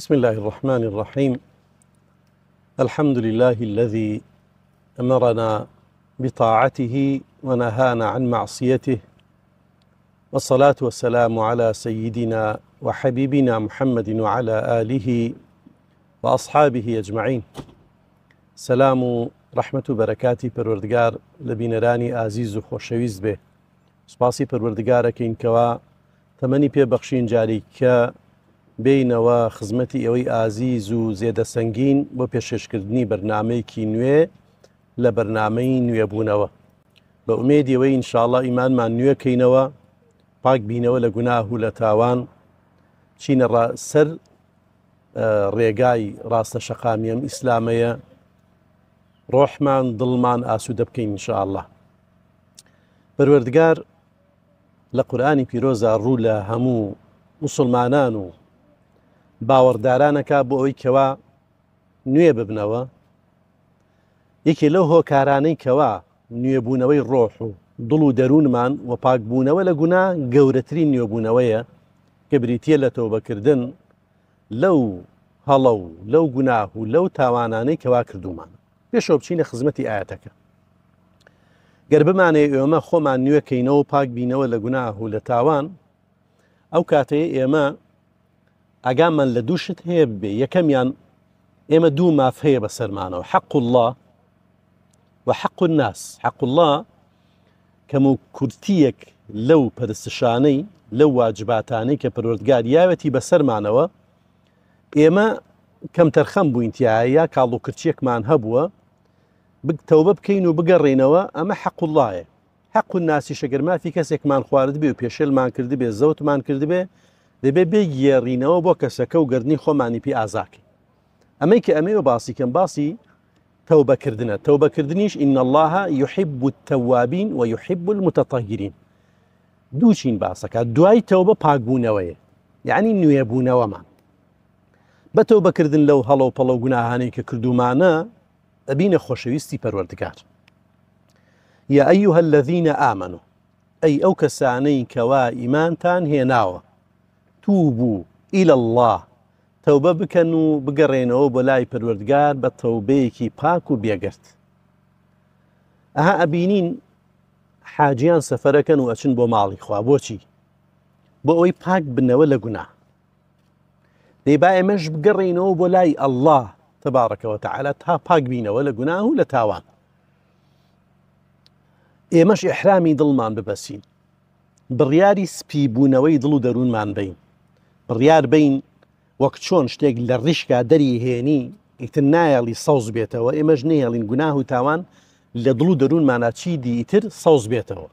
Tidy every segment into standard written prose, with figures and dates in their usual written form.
بسم الله الرحمن الرحيم. الحمد لله الذي أمرنا بطاعته ونهانا عن معصيته، والصلاة والسلام على سيدنا وحبيبنا محمد وعلى آله وأصحابه أجمعين. سلام و رحمة و بركاتی پروردگار لبینرانی عزیز و خوشویست به. سپاسی پروردگارەکەین کەوا تەمەنی پێبەخشین جاری کە بینەوە خزمەتی ئەوەی ئازیز و زێدە سەنگین بۆ پێشکەشکردنی بەرنامەیەکی نوێ لە بەرنامەی نوێبوونەوە. بە ئومێدی ئەوەی ئینشاءڵڵا ئیمانمان نوێکەینەوە، پاک بینەوە لە گوناه و لە تاوان، چینە سەر ڕێگای ڕاستە شەقامیەم ئیسلامەیە، ڕۆحمان دڵمان ئاسوودە بکەین ئینشاءڵڵا. پەروەردگار لە قورئانی پیرۆزە ڕوو لە هەموو موسڵمانان و باوەڕدارانەکە بۆ ئەوەی کەوا نوێ ببنەوە. یەکێ لەو هۆکارانەی کەوا نوێبوونەوەی ڕۆح و دڵ و دەروونمان و پاکبوونەوە لە گوناه گەورەترین نوێبوونەوەیە کە بریتیە لە تەوبەکردن لەو هەڵە و لەو گوناه و لەو تاوانانەی کەوا کردومان. پێشەوە بچینە خزمەتی ئاەتەکە. گەر بمانەیە ئێمە خۆمان نوێکەینەوە پاک بینەوە لە گوناه و لە تاوان، ئەو کاتەیە ئێمە ئاگامان لە دووشت هەیە بێ. یەکەمیان ئێمە دوو ماف هەیە بەسەرمانەوە، حەق الله و حەق الناس. حەق الله کەم و کورتیەک لەو پەرستشانەی لەو واجباتانەی کە پەروەردگار یاوەتی بەسەرمانەوە، ئێمە کەم تەرخەم بووینتیایە یا کاڵ و کرچێکمان هەبووە تەوبە بکەین و بگەڕێنەوە. ئەمە حەق اللهە. حەق الناسی شەگەر مافی کەسێکمان خوارد بێ و پێشێلمان کرد بێ، زەوتمان کرد بێ، دەبێ بێگێڕینەوە بۆ کەسەکە و گەردنی خۆمانی پێ ئازاکەین. ئەمەی کە ئەمەوە باسی کەم باسی تەوبەکردنە. تەوبەکردنیش ئین الله يحب التوابین و يحب المتطهرین. دووچین باسەکە. دوای تەوبە پاکبوونەوەیە، یعنی نوێبوونەوەمان. بە تەوبەکردن لەو هەڵە و پەڵە و گوناهانەی کە کردومانە ئەبینە خۆشەویستی پەروەردگار. یا ئەیها الذین ئامنوا، ئەی ئەو کەسانەی کەوا ئیمانتان هێناوە، توبوا إلى الله، تەوبە بکەن و بگەڕێنەوە بۆ لای پەروەردگار بە تەوبەیەکی پاک و بێگرت. ئەها ئەبینین حاجیان سەفەرەکەن و ئەچن بۆ ماڵی خوا. بۆچی؟ بۆ ئەوەی پاک بنەوە لە گوناه. دەیبا ئێمەش بگەڕێنەوە بۆ لای ئەڵڵاه تەبارەکە وتەعالە تا پاک بینەوە لە گوناه و لە تاوان. ئێمەش ئیحرامی دڵمان ببەسین، بڕیاری سپیبوونەوەی دڵ و دەروونمان بین، بڕیار بین وەک چۆن شتێک لە ڕیشکا دەری هێنی ئیتر نایەڵی سەوز بێتەوە، ئێمەش نەیەڵین گوناه و تاوان لە دڵ و دەروونمانە چیدی ئیتر سەوز بێتەوە.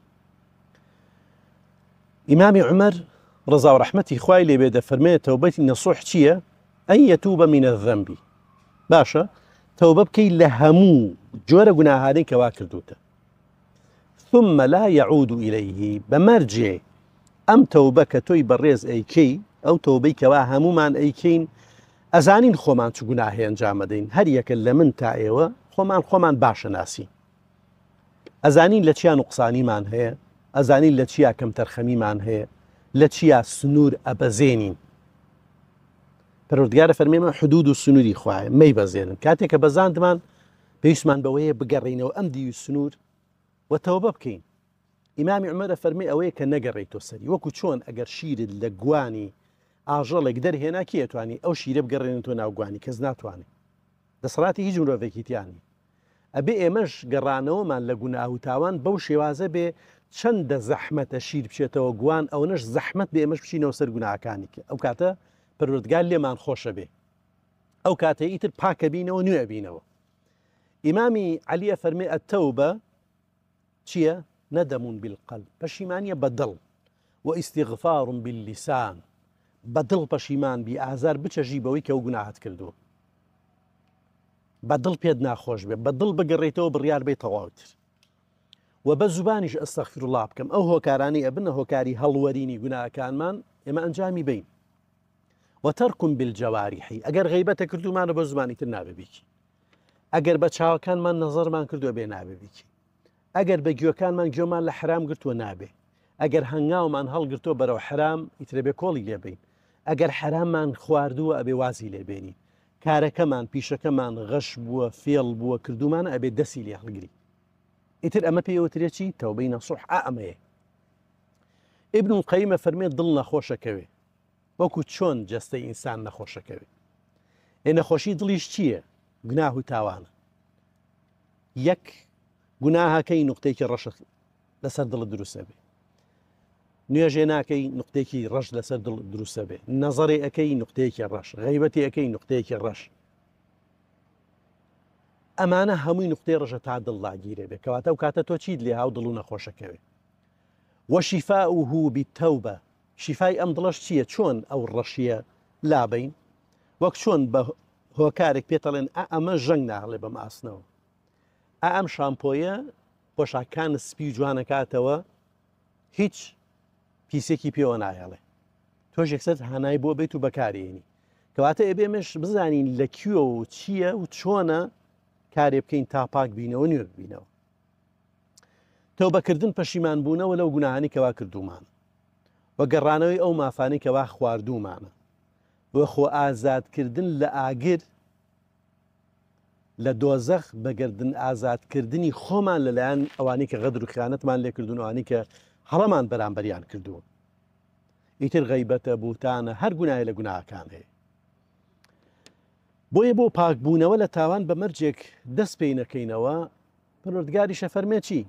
ئیمامی عومەر ڕەزا و ڕەحمەتی خوای لێبێ دەفەرمێت تەوبەتی نەسوح چییە؟ ئەن یەتوبە مینە الذەنب. باشە تەوبە بکەی لە هەموو جۆرە گوناهانەی کەوا کردوتە، ثم لا يعود إليه، بمرجع ئەم تەوبە کە تۆی بەڕێز ئەیکەی، ئەو تەوبەی کەوا هەمومان ئەیکەین، ئەزانین خۆمان چ گوناهی ئەنجام دەین. هەر یەکە لە من تا ئێوە خۆمان باشە ناسین، ئەزانین لە چیا نوقسانیمان هەیە، ئەزانین لە چیا کەم تەرخەمیمان هەیە، لە چیا سنوور ئەبەزێنین. پەروەردگارە فەرمێمە حدود و سنووری خوایە مەی بەزێنن. کاتێک کە بەزاندمان پێویستمان بەوەیە بگەڕینەوە ئەم دی و سنوور و تەوبە بکەین. ئیمامی عومەرە فەرمێ ئەوەیە کە نەگەڕێیتۆ سەری، وەکو چۆن ئەگەر شیرت لە گوانی ئاژەڵێک دەرهێنا کێ ئەتوانی ئەو شیرە بگەڕێنێتۆ ناو گوانی؟ کەس ناتوانێت. دەسەڵاتی هیچ مرۆڤێکی تیانی. ئەبێ ئێمەش گەڕانەوەمان لە گوناه و تاوان بەو شێوازە بێ چەندە زەحمەتە شیر بچێتەوە گوان، ئەو نەش زەحمەت بێ ئێمەش بچینەوە سەر گوناهەکانی کە ئەو کاتە پەروەردگار لێمان خۆشە بێ. ئەو کاتە ئیتر پاکە بینەوە نوێ بینەوە. ئیمامی عەلیە فەرمێ ئەتەوبە چییە؟ نەدەمون بالقەلب، پەشیمانیە بەدڵ، و ئیستیغفار باللیسان، بەدڵ پەشیمان بی، ئازار بچەژی بەوەی کە ئەو گوناهت کردووە، بەدڵ پێت ناخۆش بێ، بەدڵ بگەڕێیتەوە بڕیار بێت تەواوتر، و بە زوبانیش ئەستەغفیرڵڵاه بکەم. ئەو هۆکارانی ئەبنە هۆکاری هەڵوەرینی گوناهەکانمان ئێمە ئەنجامی بین. وتەرکم بالجەوارحی، ئەگەر غەیبەتە کردومانە بە زوبانی تر نابێ بیکی، ئەگەر بە چاوەکانمان نەزەرمان کردووە بێ نابێ بیکی، ئەگەر بە گوێکانمان گوێمان لە حرام گرتووە نابێ، ئەگەر هەنگاومان هەڵگرتۆ بەرەو حرام ئیترە بێ کۆڵی لێبین، ئەگەر حراممان خواردووە ئەبێ وازی لێبێنی کارەکەمان پیشەکەمان غەش بووە فێڵ بووە کردومان ئەبێ دەستی لێ هەڵگری ئیتر ئەمە پێوترێکی تەوبەی نەسوح ئەمەیە ئیبن القەیمە فەرمێ دڵ نەخۆشەکەوێ وەکو چۆن جەستەی ئینسان نەخۆشەکەوێ نەخۆشی دڵیش چییە؟ گوناه و تاوانە یەک گوناهەکەی نوقتەیەکی ڕەشت لەسەر دڵ دروستە بێ نوێژێ ناکەی نوقتێکی ڕەش لەسەر دڵ دروستە بێ نەزەڕێ ئەەکەی نوقتەیەکی ڕەش غەیبەتی ئەەکەی نوقتەیەکی ڕەش ئەمانە هەمووی نوقتەی ڕەشە تا دڵ لاگیرێ بێ کەواتە و کاتە تۆ چیت لێ هاو دڵ و نەخۆشەکەوێ وەشیفاؤه بالتەوبە شیفای ئەم دڵەش چییە؟ چۆن ئەو ڕەشیە لابین وەک چۆن بە هۆکارێک پێتەڵێن ئەمە ژەنگ ناڵێ بەم ئاسنەوە ئەم شامپۆیە پۆشاکان سپی و جوانەکاتەوە هیچ پیسێکی پێوە نایەڵێ تۆش یەکسەر هەنای بۆ بێت و بەکارێنی کەواتە ئێبێمەش بزانین لەکوێ و چییە و چۆنە کارێ بکەین تا پاک بینەوە نوێ ببینەوە تەوبەکردن پەشیمان بوونەوە لەو گوناهانی کەوا کردومان وە گەڕانەوەی ئەو مافانەی کەوا خواردومانە وە خۆ ئازادکردن لە ئاگر لە دۆزەخ بەگەردن ئازادکردنی خۆمان لەلایەن ئەوانی کە غەدر و خیانەتمان لێکردون ئەوانی کە هەڵەمان بەرامبەریان کردووە ئیتر غەیبەتە بوتانە هەر گوناهی لە گوناهەکان هەیە بۆیە بۆ پاکبوونەوە لە تاوان بە مەرجێک دەست پێی نەکەینەوە پەروەردگاریشە فەرمێ چی؟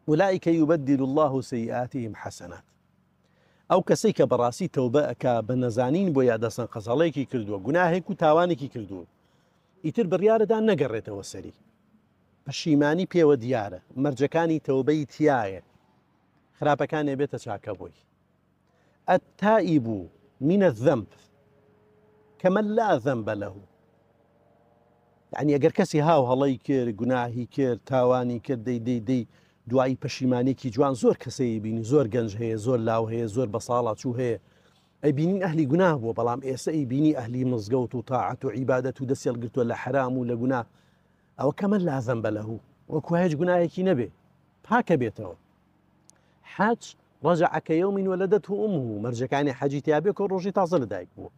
أولئك يبدل الله سيئاتهم حسنات ئەو کەسەی کە بەڕاستی تەوبە ئەکا بە نەزانین بۆ یادەسەن قەزەڵەیەکی کردووە گوناهێک و تاوانێکی کردووە ئیتر بڕیارەدا نەگەڕێتەوە سەری پەشیمانی پێوە دیارە مەرجەکانی تەوبەی تایە خراپەکانێ بێتە چاکە بۆی التائب من الذنب كمن لا ذنب له يعني ئەگەر کەسی هاو هەڵەی کرد گوناهی کرد تاوانی کرد دەی دوایی پەشیمانێکی جوان زۆر کەسەی بینی زۆر گەنج هەیە زۆر لاو هەیە زۆر بە ساڵات و هەیە ئەی بینین ئەهلی گوناه بووە بەڵام ئێستا ئەی بینی ئەهلی مزگەوت و تاعەت و عیبادەت و دەست هێڵگرتووە لە حرام و لە گوناه ئەوە کەمە لا ذەنبە لەهو وەکو هیچ گوناهێکی نەبێ پاکە بێتەوە حەج ڕەجەع کەیەومین وەلەدەته ئومه مەرجەکانی حەجی تیابێ کە ڕۆژی تازە لەدایک بووە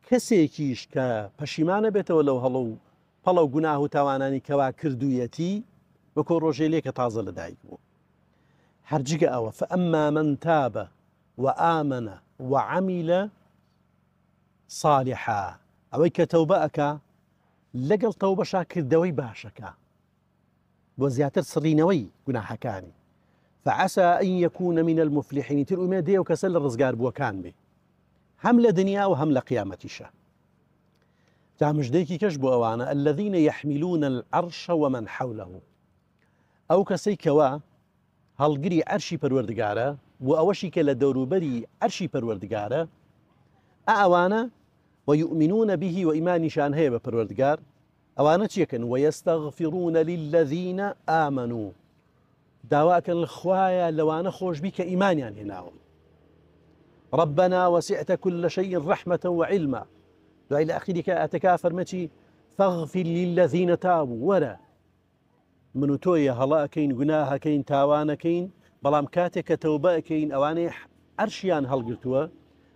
کەسێکیش کە پەشیمانە بێتەوە لەو هەڵە و پەڵە و گوناه و تاوانانی کەوا کردوویەتی وەکو ڕۆژێ لێ کە تازە لەدایک بوو هەرجگە ئەوە فەئەما من تاب وآمن وعمل صالحا ئەوەی کە تەوبە ئەکا لەگەڵ تەوبەشا کردەوەی باشەکە بۆ زیاتر سڕینەوەی گوناهەکانی فعسى أن يكون من المفلحين تر ئومێد دێ و کەسە لە ڕزگار بووەکان بێ هەم لە دنیا و هەم لە قیامەتیشە جا مژدەیەکی کەش بۆ ئەوانە الذين يحملون العرش ومن حوله ئەو کەسەی کەوا هەڵگری عەرشی پەروەردگارە و ئەوەشی کە لە دەوروبەری عەرشی پەروەردگارە ئەوانە ويؤمنون به وإيمانشان هەیە بە پەروەردگار ئەوانە چیەکەن ويستغفرون للذين آمنوا داواکەن لەخوایە لەوانە خۆشبی کە ئیمانیان هێناوە ربنا وسعت كل شيء رحمة وعلما دوای لە ئەخیری کە ئەتەکا فەرمەچی فاغفر للذين تابوا وەرە من و تۆیە هەڵەکەین گوناهەکەین تاوانەکەین بەڵام کاتێک کە تەوبە ئەکەین ئەوانەی عەرشیان هەڵگرتووە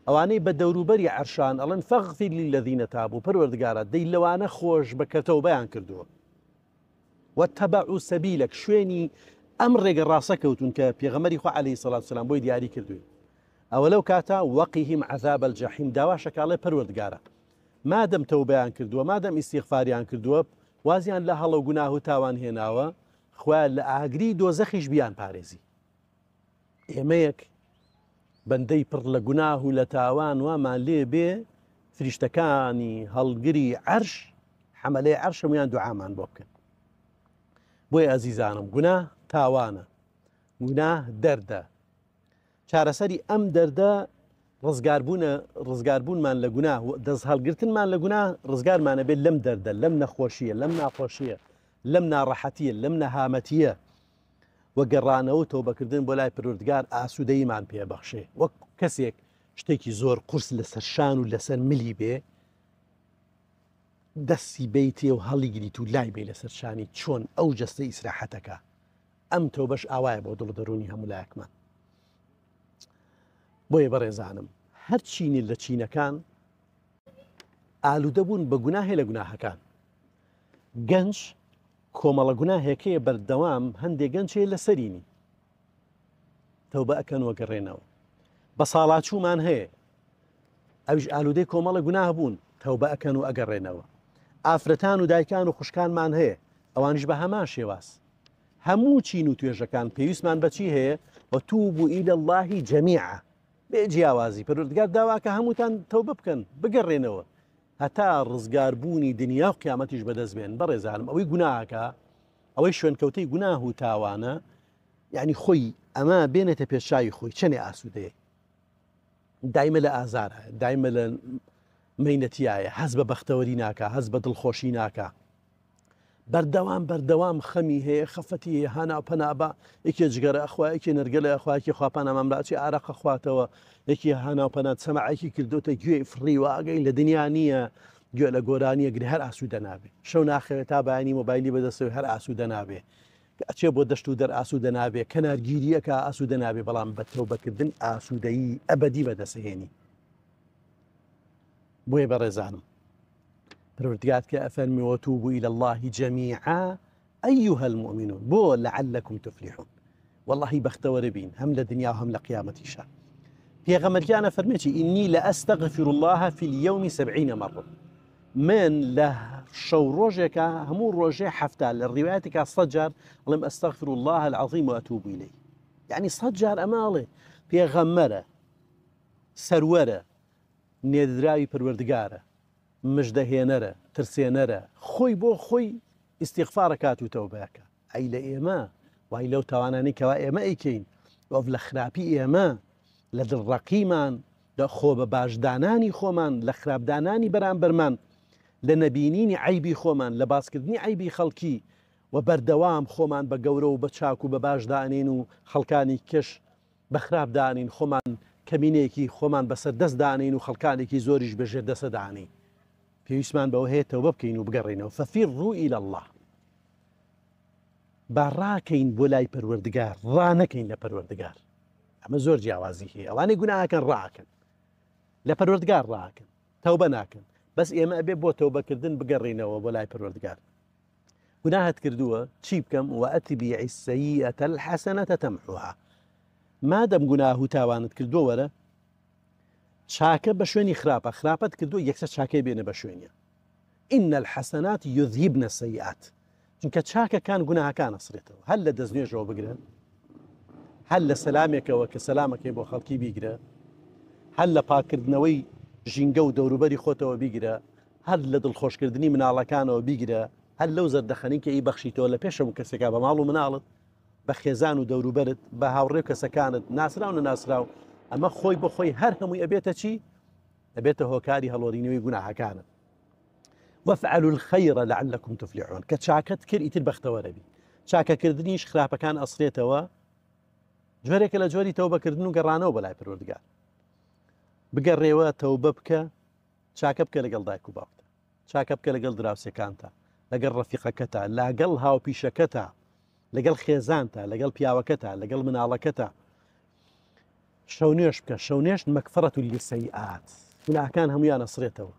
ئەوانەی بە دەوروبەری عەرشان ئەڵێن فاغفر للذين تابوا پەروەردگارە دەی لەوانە خۆش بە کە تەوبەیان کردووە واتبعوا سبيلك شوێنی ئەم ڕێگە ڕاستەکەوتون کە پێغەمبەری خوا عەلەیهی سەڵات وسەلام بۆی دیاری کردووی ئەوە لەو کاتە وەقیهم عەذاب الجەحیم داوا شەکاڵێ پەروەردگارە مادەم تەوبەیان کردووە مادەم ئیستیغفاریان کردووە وازیان لە هەڵە و گوناه و تاوان هێناوە خوا لە ئاگری دۆزەخیش بیان پارێزی ئێمەیەک بەندەی پڕ لە گوناه و لە تاوان وامان لێ بێ فریشتەکانی هەڵگری عەرش حەمەلەی عەرش هەمویان دوعامان بۆ بکەن بۆیە ئەزیزانم گوناه تاوانە گوناه دەردە چارەسەری ئەم دەردە ڕزگاربوونمان لە گوناه و دەست هەڵگرتنمان لە گوناه ڕزگارمانە بێت لەم دەردە لەم نەخۆشیە لەم ناخۆشیە لەم ناڕەحەتیە لەم نەهامەتیە وە گەڕانەوە تەوبەکردن بۆ لای پەروەردگار ئاسوودەییمان پێبەخشێ وەک کەسێک شتێکی زۆر قورس لەسەر شان و لەسەر ملی بێ دەستی بیتێ و هەڵیگریت و لای بێ لەسەر شانی چۆن ئەو جەستە ئیسراحەتەکە ئەم تەوبەش ئاوایە بۆ دڵ دەرونی هەموو لایەکمان بۆیە بەڕێزانم هەر چینی لە چینەکان ئالوودە بوون بە گوناهێ لە گوناهەکان. گەنج کۆمەڵە گوناهێکەیە بەردەوام هەندێک گەنجەیە لەسەرینی تەوبە ئەکەن وەگەڕێنەوە. بە ساڵاچوومان هەیە ئەویش ئالوودەی کۆمەڵە گوناه بوون تەوبە ئەکەن و ئەگەڕێنەوە. ئافرەتان و دایکان و خوشکانمان هەیە ئەوانش بە هەمان شێواز. هەموو چین و توێژەکان پێویستمان بەچی هەیە وتوبوا إلى الله جميعا بێ جیاوازی. پەروەردگار داواکە هەمووتان تەوبە بکەن بگەڕێنەوە هەتا ڕزگاربوونی دنیا و قیامەتیش بەدەست بێن. بەڕێزانم ئەوەی گوناهەکە ئەوەی شوێنکەوتەی گوناه و تاوانە یعنی خۆی ئەمە بێنێتە پێشچاوی خۆی چەنێ ئاسوودەیە دایمە لە ئازارە دایمە لە مەینەتیایە هەز بە بەختەوەری ناکە هەز بە دڵخۆشی ناکە بەردەوام خەمی هەیە خەفەتی هەیە هانا پەنابە یەکێ جگەرە ئەخوا یەکێ نەرگەلە ئەخواکی خواپان ئەمامراچی ئارەقە خواتەوە یەکی هانا پەنات سەماعێکی کردوتە گوێی فڕی واگەی لە دنیا نییە گوێ لە گۆرانیە گری هەر ئاسوودە نابێ شەو ناخەوێت تا بەیانی مۆبایلی بەدەستەوە هەر ئاسوودە نابێ ئەچێ بۆ دەشت و دەر ئاسوودە نابێ کەنارگیریەکە ئاسوودە نابێ بەڵام بە تەوبەکردن ئاسوودەیی ئەبەدی بەدەسەهێنی. بۆیە بەڕێزانم پروردگار کە ئەفەرمی وتوبوا إلى الله جميعا أيها المؤمنون بۆ لعلكم تفلحون. والله بەختەوەرە بین هەم لە دنیا و هەم لە قیامەتیشە. پێغەمبەریانە فەرمێکی ئینی لأستغفر الله في اليوم 70 مرة. من لە شەو ڕۆژێکە هەموو ڕۆژێ هەفتە لە ڕیوایەتێکا 100 جار ئەڵێم ئەستەغفر الله العظیم وأتوب إليه. یعنی 100 جار ئەماڵێ پێغەمبەرە سەروەرە نێردراوی پەروەردگارە مژدەهێنەرە ترسێنەرە خۆی بۆ خۆی ئیستیغفارەکات و تەوبەکە. ئەی لە ئێمە وای لەو تاوانانی کەوا ئێمە ئەیکەین وەف لە خراپی ئێمە لە دڵڕەقیمان لە خۆ بە باشدانانی خۆمان لە خراپدانانی بەرامبەرمان لە نەبینینی عیبی خۆمان لە باسکردنی عیبی خەڵکی و بەردەوام خۆمان بە گەورە و بە چاک و بە باشدانین و خەڵکانی کەش بە خراپدانین خۆمان کەمینێکی خۆمان بەسەر دەستدانین و خەڵکانێکی زۆریش بەژێر دەسەدانی. پێویستمان بەوە هەیە تەوبە بکەین و بگەڕێنەوە. فەفیڕوا إلى الله با ڕاکەین بۆ لای پەروەردگار ڕانەکەین لە پەروەردگار. ئەمە زۆر جیاوازی هەیە ئەوانەی گوناهەکەن ڕاکەن لە پەروەردگار ڕاکەن تەوبە ناکەن بەس ئێمە ئەبێ بۆ تەوبەکردن بگەڕێنەوە بۆ لای پەروەردگار. گوناهت کردووە چی بکەم وأتبع السيئة الحسنة تمحوها. مادەم گوناه و تاوانت کردووە وەرە چاکە بە شوێنی خراپەت کردووە یەکسەر چاکەی بێنە بە شوێنیە. إن الحسنات يذهبن السيئات. چونکە چاکەکان گوناهەکان ئەسرێتەوە هەر لە دەستنوێژەوە بگرن هەر لە سەلامێکەوە کە سەلامەکەی بۆ خەڵکی بیگرە هەر لە پاکردنەوەی ژینگە و دەوروبەری خۆتەوە بیگرە هەر لە دڵخۆشکردنی مناڵەکانەوە بیگرە هەر لەو زەردەخەنی کە ئی بەخشیتەوە لە پێشەوە کەسێکا بە ماڵ و مناڵت بە خێزان و دەوروبەرت بە هاوڕێ کەسەکانت ناسراو و ناسراو ئەمە خۆی بۆ خۆی هەر هەمووی ئەبێتە چی؟ ئەبێتە هۆکاری هەڵۆرینەوەی گوناهەکانت. وافعلوا الخير لعلكم تفلحون. کە چاکەت کرد ئیتر بەختەوەرە بی. چاکەکردنیش خراپەکان ئەسرێتەوە جۆرێکە لە جۆری تەوبەکردن و گەڕانەوە بەلای پەروەردگار. بگەڕێوە تەوبە بکە چاکە بکە لەگەڵ دایک و باوکتە چاکە بکە لەگەڵ دراوسێکانتە لەگەڵ ڕەفیقەکەتە لەگەڵ هاوپیشەکەتە لەگەڵ خێزانتە لەگەڵ پیاوەکەتە لەگەڵ مناڵەکەتە. شەو نوێش بکە شەو نوێش مەغفرەت للسەیئات گوناهەکان هەموویان ئەسرێتەوە.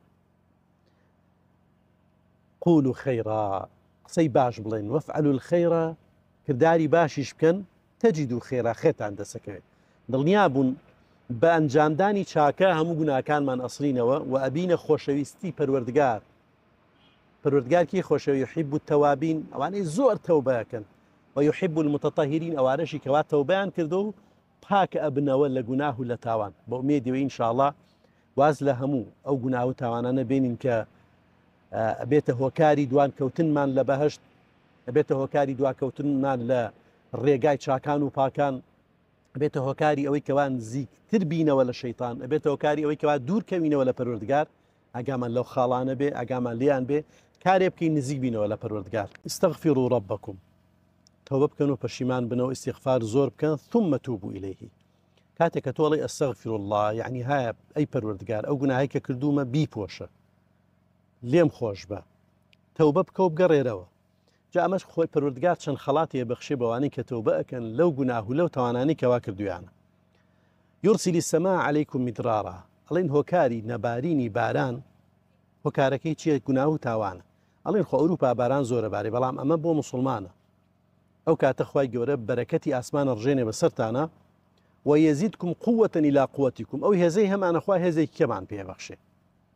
قولوا خيرا قسەی باش بڵێن وافعلوا الخير کردداری باشیش بکەن تەجیدوا خێرا خێتان دەسەکەوێت. دڵنیا بوون بە ئەنجامدانی چاکە هەموو گوناهەکانمان ئەسرینەوە و ئەبینە خۆشەویستی پەروەردگار. پەروەردگار کی خۆشەوی يحب التوابین ئەوانەی زۆر تەوبەکەن و يحب المتطهرین ئەوانەشی کەوا تەوبەیان کردو و پاکە ئەبنەوە لە گوناه و لە تاوان. بە ئومێدیەوە ئینشاءڵڵا واز لە هەموو ئەو گوناه و تاوانانە بینین کە ئەبێتە هۆکاری دوان کەوتنمان لە بەهشت ئەبێتە هۆکاری دواکەوتنمان لە ڕێگای چاکان و پاکان ئەبێتە هۆکاری ئەوەی کەوان نزیکتر بینەوە لە شەیطان ئەبێتە هۆکاری ئەوەی کەوا دوور کەوینەوە لە پەروەردگار ئاگامان لەو خاڵانە بێ ئاگامان لیان بێ کارێ بکەین نزیک بینەوە لە پەروەردگار. استغفروا ربكم تەوبە بکەن و پەشیمان بنەوە ئیستیغفار زۆر بکەن ثم توبوا إليه. کاتێک کە تۆڵی ئەستەغفر الله یعنی هایە ئەی پەروەردگار ئەو گوناهی کە کردومە بیپۆشە لێم خۆش بە تەوبە بکە و بگەڕێرەوە. جا ئەمەش خۆی پەروەردگار چەند خەڵاتیە بەخشێ بەوانەی کە تەوبە ئەکەن لەو گوناه و لەو تاوانانەی کەوا کردویانە. يرسل السماء عليكم مدرارا ئەڵێن هۆکاری نەبارینی باران هۆکارەکەی چیە؟ گوناه و تاوانە. ئەڵێن خۆ ئەوروپا باران زۆرە بارێ، بەڵام ئەمە بۆ مسلمانە. ئەو کاتە خوای گەورە بەرەکەتی ئاسمانە ڕژێنێ بەسەرتانە ويزيدكم قوة إلى قوتكم أو هزي هم أنا أخواه هزي كمان بيبخشي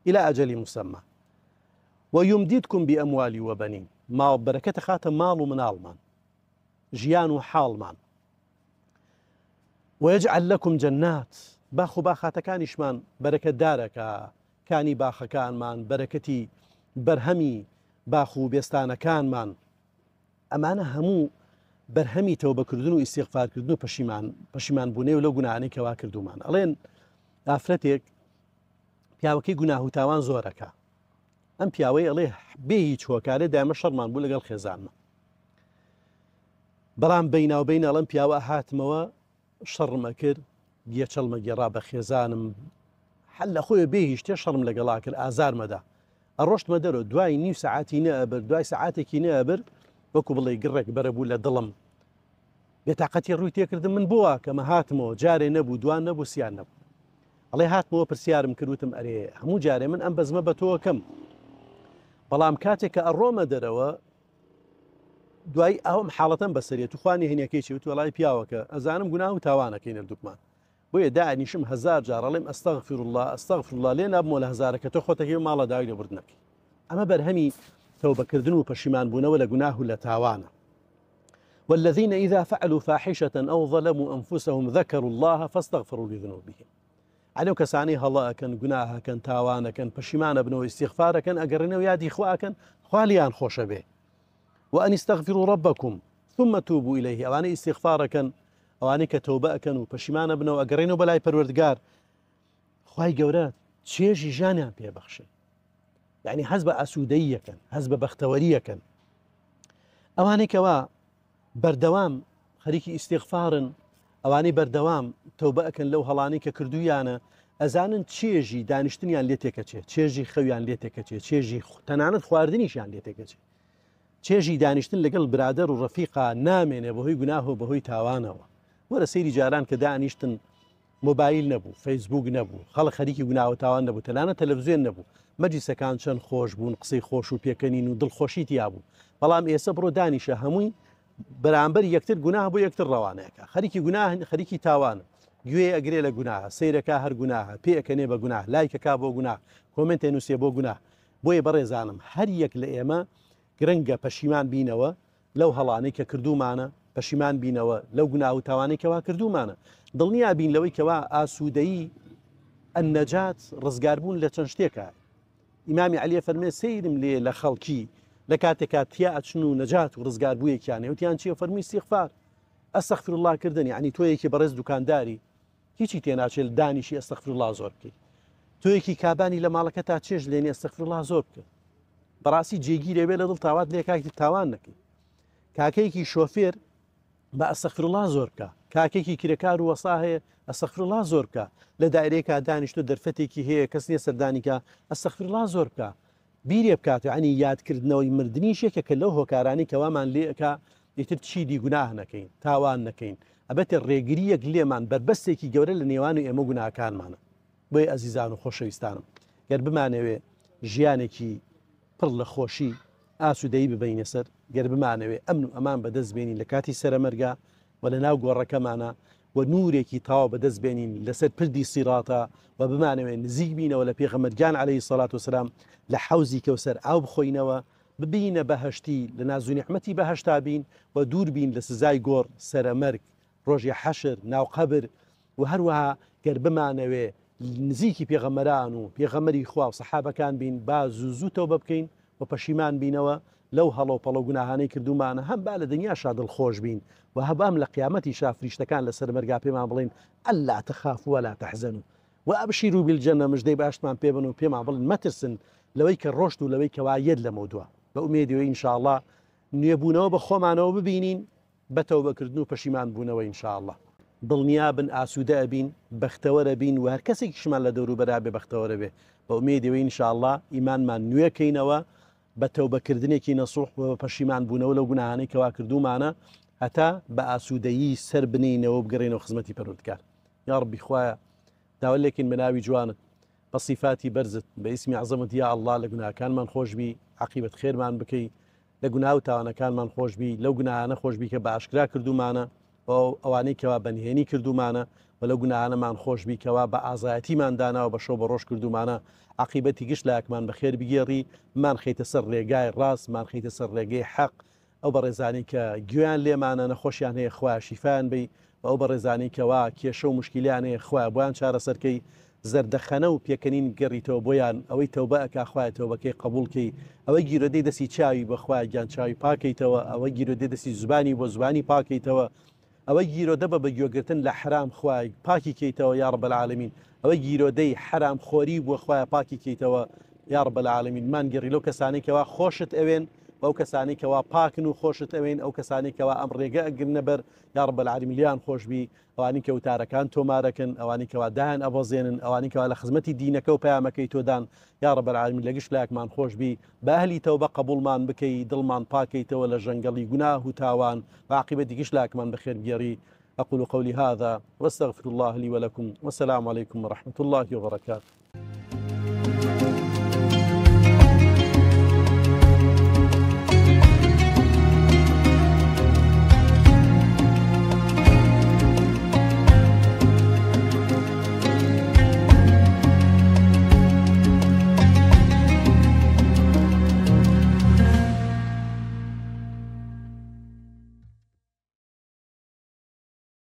إلى أجل مسمى ويمددكم بأموال وبنين ما بركة خاتم مال من آلمان جيان وحالمان ويجعل لكم جنات باخو باخات كان إشمان بركة دارك كاني باخ كان مان بركتي برهمي باخو بيستانا كان مان أمانة همو بەرهەمی تەوبەکردن و ئیستیغفارکردن و پەشیمان بوونێ و لەو گوناهانەی کەوا کردومان. ئەڵێن ئافرەتێک پیاوەکەی گوناه و تاوان زۆرەکە. ئەم پیاوەی ئەڵێ بێ هیچ هۆکارێ دایمە شەڕمان بوو لەگەڵ خێزانمە. بەڵام بەیناوبەین ئەڵێم پیاوە هاتمەوە شەڕمە کرد، گیەچەڵمە گێڕا بە خێزانم، حەل لە خۆی بێ هیچ شتێ شەڕم لەگەڵا کرد، ئازارمەدا. ئەڕۆشتمە دەرەوە دوای نیو سەعاتی نەئەبر، دوای سەعاتێکی نەئەبر وەکو بڵێ گڕێک بەرەبوو لە دڵم بێتاقەتی ڕووی تێکردم من بووە کەمە هاتمەوە جارێ نەبوو دوان نەبوو سیان نەبوو. ئەڵێ هاتمەوە پرسیارم کردوتم ئەرێ هەموو جارێ من ئەم بەزمە بە تۆ کەم، بەڵام کاتێک کە ئەڕۆمە دەرەوە دوای ئەوم حاڵەتەم بەسەرێت و خوانی هێنیەکەی چی وت وەڵای پیاوەکە ئەزانم گوناه و تاوانەکەی نەردووکمان بۆیە داعینیشم هەزار جار ئەڵێم ئەستەغفر الله ئەستەغفر الله لێ نابمەوە لە هەزارەکە تۆ خۆتەکەی ماڵە داوای لێبوردنەکەی. ئەمە بەرهەمی توبەکردن و پەشیمان بوونەوە لە گوناه و لە تاوانە. والذين إذا فعلوا فاحشة أو ظلموا أنفسهم ذكروا الله فاستغفروا لذنوبهم. عليهم كساني هلا كان جناها كان تاوانا كان پشیمان بنو استغفار كان أجرنا ويادي إخوة كان خاليان خوش به. وأن استغفروا ربكم ثم توبوا إليه. أواني استغفار كان أواني كتوبة كان وپشیمان بنو أجرنا بلاي پروردگار. خواهي جورات تشيجي جانا بيبخشي. يعني حزب أسودية كان حزب بختورية كان أواني كوا بردوام خريكي استغفارا أواني بردوام توبة كان لو هلاني كردويانا أزانن تشيجي دانشتنيان ليتكتشي تشيجي خويان ليتكتشي تشيجي تنانت خواردنيشان ليتكتشي تشيجي دانشتن لقل برادر ورفيقة نامين بهوي قناه بهوي تاوانا ولا سيري جاران كدانشتن موبایل نەبوو، فەیسبوک نەبوو، خەڵک خەریکی گوناه و تاوان نەبوو، تەنانەت تەلەڤیزیۆن نەبوو، مەجلیسەکان چەند خۆش بوون، قسەی خۆش و پێکەنین و دڵخۆشی تیا بوو. بەڵام ئێستا بڕۆ دانیشە هەمووی بەرامبەر یەکتر گوناه بۆ یەکتر ڕەوانەیەکە. خەریکی گوناه خەریکی تاوانە، گوێ ئەگرێ لە گوناهە، سەیرەکە هەر گوناهە، پێکەنێ بە گوناه، لایکەکا بۆ گوناه، کۆمنتێ نووسێ بۆ گوناه. بۆیە بەڕێزانم هەر یەک لە ئێمە گرنگە پەشیمان بینەوە لەو هەڵانەی کە کردومانە، پەشیمان بینەوە لەو گوناه و تاوانەی کەوا کردومانە. دڵنیا بین لەوەی کەوا ئاسوودەیی ئەنەجات ڕزگاربوون لە چەند شتێکە. ئیمامی عەلیە فەرمێ سەیرم لێ لە خەڵکی لە کاتێکا تیا ئەچن و نەجات و ڕزگاربوویەکیانێ وتیان چیە؟ فەرمی استیغفار، ئەستەغفر الله کردن. یعنی تۆ یەکی بەڕێز دوکانداری هیچی تێناچێت دانیشی ئەستەغفر الله زۆر بکەیت، تۆ یەکی کابانی لە ماڵەکە تا چێژ لێنێ ئەستەغفر الله زۆر بکە. بەڕاستی جێگیرێ بێ لە دڵ تاوات لێ کاکی تاوان نەکەی. کاکەیەکی شۆفێر بە ئەستەغفر الله زۆر بکە، کاکێکی کرێکار و وەسا هەیە ئەستەغفر الله زۆر بکە، لە دایرەیەکا دانیشتۆ دەرفەتێکی هەیە کەس نییە سەردانیکە ئەستەغفر الله زۆر بکە. بیرێ بکات، ینی یادکردنەوەی مردنیش یەکێکە لەو هۆکارانی کەوامان لێەکە ئیتر چیدی گوناه نەکەین، تاوان نەکەین، ئەبێتە ڕێگریەک لێمان بەربەستێکی گەورە لە نێوان و ئێمە گوناهکانمانە. بۆیە ئەزیزان و خۆشەویستانم گەر بمانەوێ ژیانێکی پڕ لە خۆشی ئاسوودەیی ببینە سەر، گەر بمانەوێ ئەمن و ئەمان بەدەستبێنین لە کاتی سەرەمەرگا و لە ناو گۆڕەکەمانە و نورێکی تاوا بەدەستبێنین لەسەر پردی سیراتە و بمانەوێ نزیک بینەوە لە پێغەمبەرگان عەلەیهی سەڵات وسەلام لە حەوزی کەوسەر ئاو بخۆینەوە، ببینە بەهەشتی لە ناز و نیحمەتی بەهەشتا بین و دوور بین لە سزای گۆڕ، سەرەمەرگ، ڕۆژی حەشر، ناو قەبر. و هەروەها گەر بمانەوێ نزیکی پێغەمبەران و پێغەمبەری خوا و سەحابەکان بین، با زوو تەوبە بکەین و پەشیمان بینەوە لەو هەڵە و پەڵە و گوناهانەی کردومانە، هەم با لە دنیاشا دڵخۆش بین و هەبام لە قیامەتی شا فریشتەکان لە سەرمەرگا پێمان بڵێن ئەللا تەخافوا ولا تەحزەنوا وأبشروا بالجنة، مژدەی باشتمان پێ بن و پێمان بڵێن مەترسن لەوەی کە ڕۆشت و لەوەی کەوا یەد لەمەوە دووە. بە ئومێدیەوە ئینشاءالله نوێبوونەوە بە خۆمانەوە ببینین بە تەوبەکردن و پەشیمان بوونەوە ئینشاءالله. دڵنیا بن، ئاسوودە ئەبین، بەختەوەرە بین و هەر کەسێکیشمان لە دەوروبەرا بێ بەختەوەرە بێ. بە ئومێدیەوە ئینشاءالله ئیمانمان نوێکەینەوە بە تەوبەکردنێکی نەسوح و پەشیمان بوونەوە لەو گوناهانەی کەوا کردومانە هەتا بە ئاسوودەیی سەر بنینەوە بگەڕێنەوە خزمەتی پەروردگار. یا ڕەبی خوایە داوا لێکین بە ناوی جوانت بصفاتی بەرزت بە ئیسمی عەزەمت یا ئەڵڵا لە گوناهەکانمان خۆشبی، عەقیبەت خێرمان بکەی، لە گوناه و تاوانەکانمان خۆشبی، لەو گوناهانە خۆشبی کە بە ئاشکرا کردومانە، ئەوانەی کەوا بەنهێنی کردومانە و لەو گوناهانەمان خۆشبی کەوا بە ئازایەتیمان داناوە بە شەو بە ڕۆژ کردومانە، عەقیبەتی گشت لایەکمان بەخێر بگێڕی، مان خەیتە سەر ڕێگای ڕاست، مان خەیتە سەر ڕێگەی حەق، ئەو بەڕێزانی کە گوێیان لێمانە نەخۆشیان هەیە خوا شیفایان بی، و ئەو بەڕێزانی کەوا کێشە و مشکلیان هەیە خوا بۆیان چارەسەرکەی، زەردەخەنە و پێکەنین گەڕیتەوە بۆیان ئەوەی تەوبە ئەکا خوایە تەوبەکەی قبوڵکەی، ئەوەی گیرۆدەی دەستی چاوی بەخوای گیان چاوی پاکەیتەوە، ئەوەی گیرۆدەی دەستی زوبانی بۆ زوانی پاکەیتەوە، ئەوەی گیرۆدە بە بەگوێگرتن لە حرام خوای پاکی کەیتەوە یا رب العالمین، ئەوەی گیرۆدەی حرام خۆری بۆ خوایە پاکی کەیتەوە یا رب العالمین. مانگەڕی لەو کەسانەی کەوا خۆشت ئەوێن، ئەو کەسانی کەوا پاکن و خۆشت ئەوێن، ئەو کەسانی کەوا ئەم ڕێگە ئەگرنە بەر یا رب العالمین لیان خۆشبی، ئەوانی کە وتارەکان تۆمارەکەن، ئەوانی کەوا دایان ئەبەزێنن، ئەوانی کەوا لە خزمەتی دینەکە و پەیامەکەی تۆدان یا رب العالمین لە گشت لایەکمان خۆشبی، بە ئەهلی تەوبە قبوڵمان بکەی، دڵمان پاکەیتەوە لە ژەنگەڵی گوناه و تاوان و عاقبەتی گشت لایەکمان بەخێر بگێڕی. أقول قولي هذا واستغفر الله لي ولكم، والسلام عليكم ورحمة الله وبركاته.